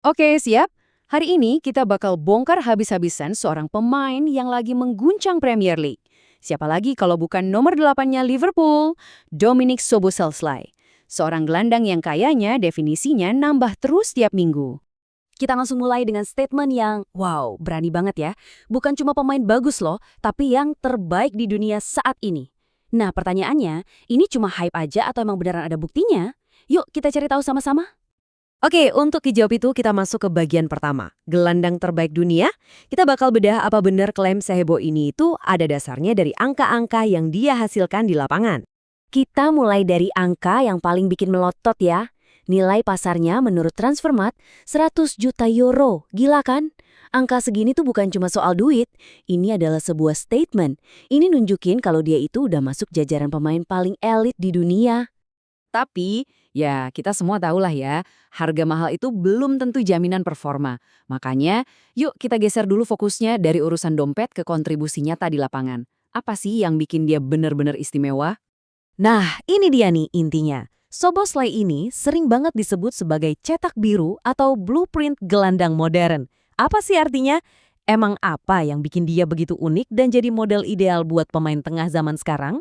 Oke, siap. Hari ini kita bakal bongkar habis-habisan seorang pemain yang lagi mengguncang Premier League. Siapa lagi kalau bukan nomor 8-nya Liverpool, Dominic Szoboszlai. Seorang gelandang yang kayaknya definisinya nambah terus tiap minggu. Kita langsung mulai dengan statement yang, wow, berani banget ya. Bukan cuma pemain bagus loh, tapi yang terbaik di dunia saat ini. Nah, pertanyaannya, ini cuma hype aja atau emang beneran ada buktinya? Yuk, kita cari tahu sama-sama. Oke, untuk dijawab itu kita masuk ke bagian pertama. Gelandang terbaik dunia, kita bakal bedah apa benar klaim seheboh ini itu ada dasarnya dari angka-angka yang dia hasilkan di lapangan. Kita mulai dari angka yang paling bikin melotot ya. Nilai pasarnya menurut Transfermarkt 100 juta euro. Gila kan? Angka segini tuh bukan cuma soal duit. Ini adalah sebuah statement. Ini nunjukin kalau dia itu udah masuk jajaran pemain paling elit di dunia. Tapi, ya kita semua tahulah ya, harga mahal itu belum tentu jaminan performa. Makanya, yuk kita geser dulu fokusnya dari urusan dompet ke kontribusi nyata di lapangan. Apa sih yang bikin dia benar-benar istimewa? Nah, ini dia nih intinya. Szoboszlai ini sering banget disebut sebagai cetak biru atau blueprint gelandang modern. Apa sih artinya? Emang apa yang bikin dia begitu unik dan jadi model ideal buat pemain tengah zaman sekarang?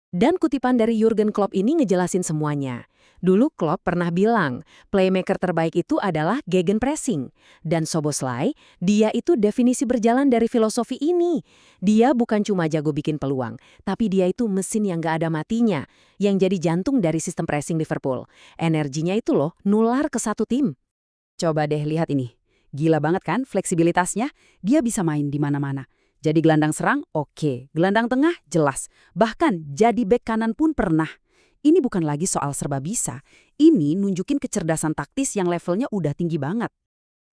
Dan kutipan dari Jurgen Klopp ini ngejelasin semuanya. Dulu Klopp pernah bilang, playmaker terbaik itu adalah gegenpressing. Dan Szoboszlai, dia itu definisi berjalan dari filosofi ini. Dia bukan cuma jago bikin peluang, tapi dia itu mesin yang gak ada matinya, yang jadi jantung dari sistem pressing Liverpool. Energinya itu loh, nular ke satu tim. Coba deh lihat ini. Gila banget kan fleksibilitasnya? Dia bisa main di mana-mana. Jadi gelandang serang, oke. Gelandang tengah, jelas. Bahkan jadi bek kanan pun pernah. Ini bukan lagi soal serba bisa. Ini nunjukin kecerdasan taktis yang levelnya udah tinggi banget.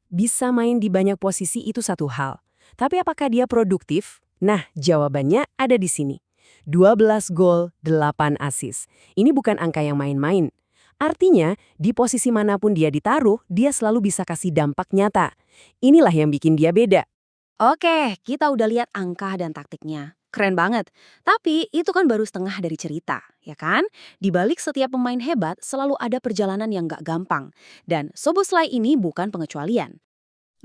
Bisa main di banyak posisi itu satu hal. Tapi apakah dia produktif? Nah, jawabannya ada di sini. 12 gol, 8 assist. Ini bukan angka yang main-main. Artinya, di posisi manapun dia ditaruh, dia selalu bisa kasih dampak nyata. Inilah yang bikin dia beda. Oke, kita udah lihat angka dan taktiknya. Keren banget. Tapi itu kan baru setengah dari cerita, ya kan? Di balik setiap pemain hebat selalu ada perjalanan yang gak gampang. Dan Szoboszlai ini bukan pengecualian.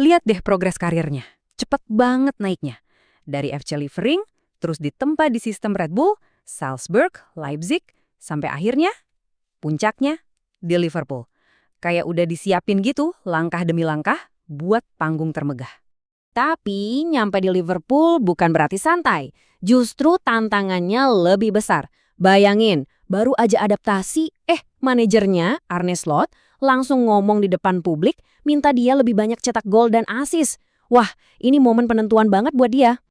Lihat deh progres karirnya. Cepet banget naiknya. Dari FC Liefering, terus ditempa di sistem Red Bull, Salzburg, Leipzig, sampai akhirnya puncaknya di Liverpool. Kayak udah disiapin gitu, langkah demi langkah, buat panggung termegah. Tapi nyampe di Liverpool bukan berarti santai. Justru tantangannya lebih besar. Bayangin, baru aja adaptasi, manajernya, Arne Slot, langsung ngomong di depan publik, minta dia lebih banyak cetak gol dan assist. Wah, ini momen penentuan banget buat dia.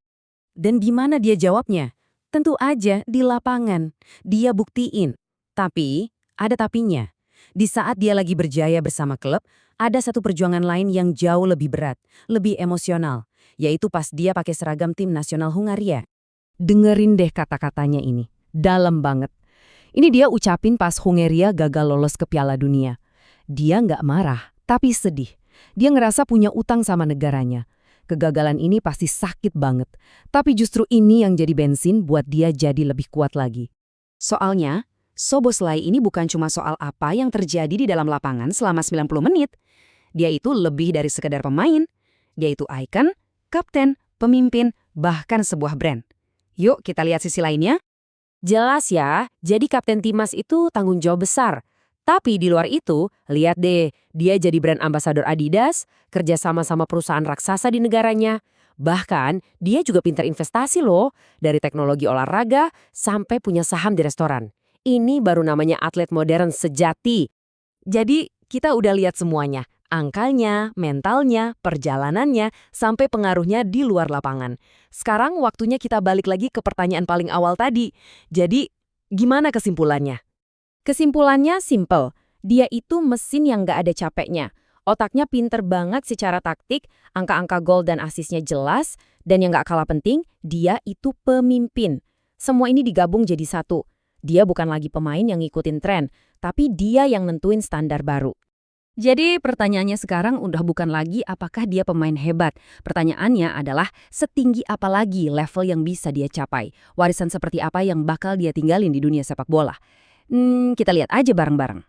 Dan gimana dia jawabnya? Tentu aja di lapangan. Dia buktiin. Tapi, ada tapinya. Di saat dia lagi berjaya bersama klub, ada satu perjuangan lain yang jauh lebih berat, lebih emosional, yaitu pas dia pakai seragam tim nasional Hungaria. Dengerin deh kata-katanya ini, dalam banget. Ini dia ucapin pas Hungaria gagal lolos ke Piala Dunia. Dia nggak marah, tapi sedih. Dia ngerasa punya utang sama negaranya. Kegagalan ini pasti sakit banget, tapi justru ini yang jadi bensin buat dia jadi lebih kuat lagi. Soalnya, Szoboszlai ini bukan cuma soal apa yang terjadi di dalam lapangan selama 90 menit. Dia itu lebih dari sekedar pemain. Dia itu ikon, kapten, pemimpin, bahkan sebuah brand. Yuk kita lihat sisi lainnya. Jelas ya, jadi kapten timnas itu tanggung jawab besar. Tapi di luar itu, lihat deh, dia jadi brand ambassador Adidas, kerja sama perusahaan raksasa di negaranya. Bahkan, dia juga pintar investasi loh, dari teknologi olahraga sampai punya saham di restoran. Ini baru namanya atlet modern sejati. Jadi, kita udah lihat semuanya. Angkanya, mentalnya, perjalanannya, sampai pengaruhnya di luar lapangan. Sekarang waktunya kita balik lagi ke pertanyaan paling awal tadi. Jadi, gimana kesimpulannya? Kesimpulannya simple, dia itu mesin yang gak ada capeknya. Otaknya pinter banget secara taktik, angka-angka gol dan asisnya jelas, dan yang gak kalah penting, dia itu pemimpin. Semua ini digabung jadi satu. Dia bukan lagi pemain yang ngikutin tren, tapi dia yang nentuin standar baru. Jadi pertanyaannya sekarang udah bukan lagi apakah dia pemain hebat. Pertanyaannya adalah setinggi apa lagi level yang bisa dia capai. Warisan seperti apa yang bakal dia tinggalin di dunia sepak bola. Kita lihat aja bareng-bareng.